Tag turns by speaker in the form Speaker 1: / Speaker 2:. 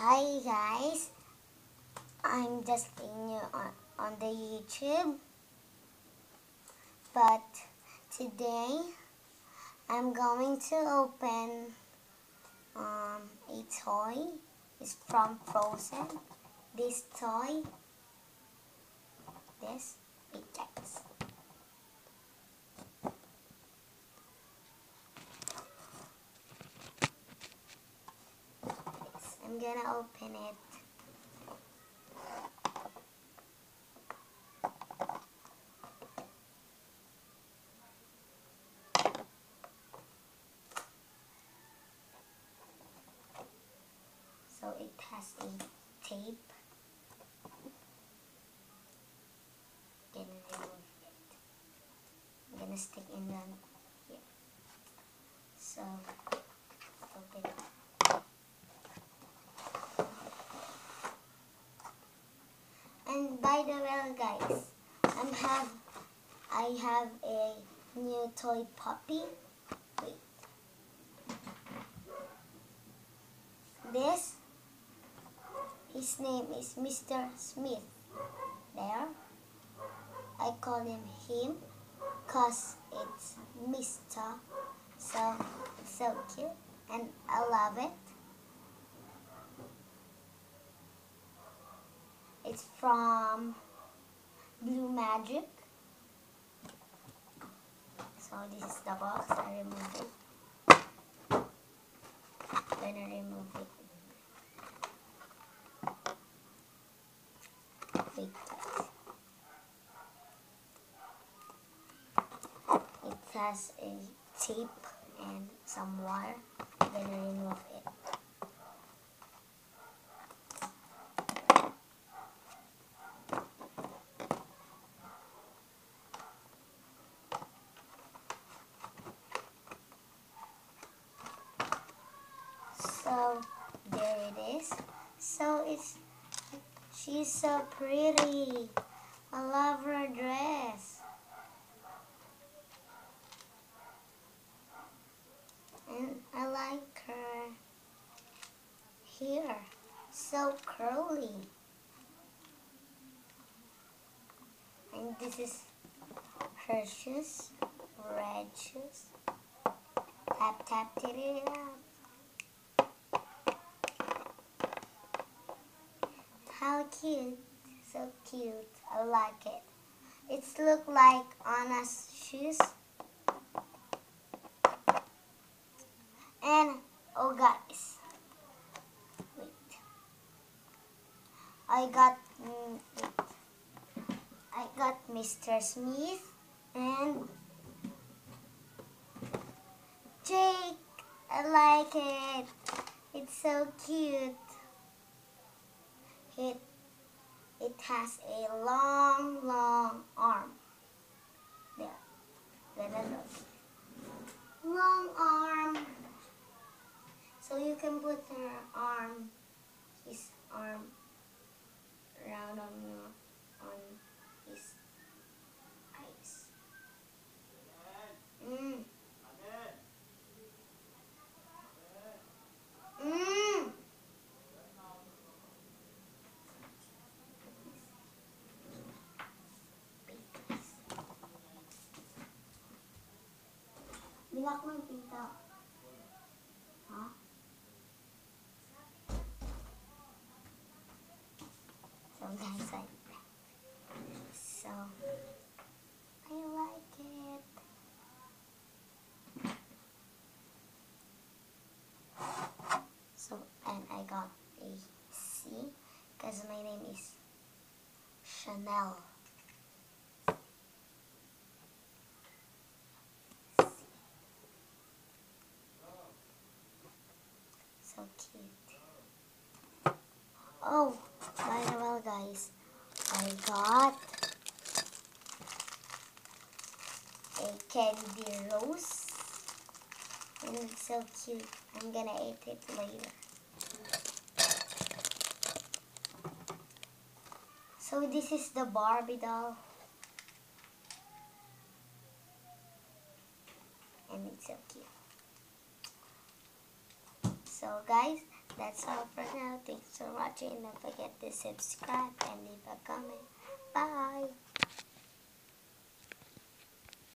Speaker 1: Hi guys, I'm just new on the YouTube, but today I'm going to open a toy. It's from Frozen. This toy, this pickaxe. I'm gonna open it. So it has a tape. Gonna remove it. I'm gonna stick in the here. So open it. And by the way, guys, I have a new toy puppy. Wait. This, his name is Mr. Smith. There. I call him cause it's Mr. So it's so cute and I love it. It's from Blue Magic. So this is the box. I remove it. Then I remove it. Wait. It has a tape and some wire. Then I remove it. So there it is. So she's so pretty. I love her dress. And I like her hair. So curly. And this is her shoes. Red shoes. Tap tap titty up. How cute. So cute. I like it. It's look like Anna's shoes. And oh guys. Wait. I got Mr. Smith and Jake. I like it. It's so cute. It has a long arm. There. Then I look. Long arm. So you can put his arm around on his eyes. Mm. Mm. Bilak mo yung pinto. Huh? So guys, I like it. So and I got a C because my name is Chanel. So cute. Oh, by the way, guys, I got a candy rose, and it's so cute. I'm gonna eat it later. So this is the Barbie doll, and it's so cute. So guys, That's all for now. Thanks for watching. Don't forget to subscribe and leave a comment. Bye.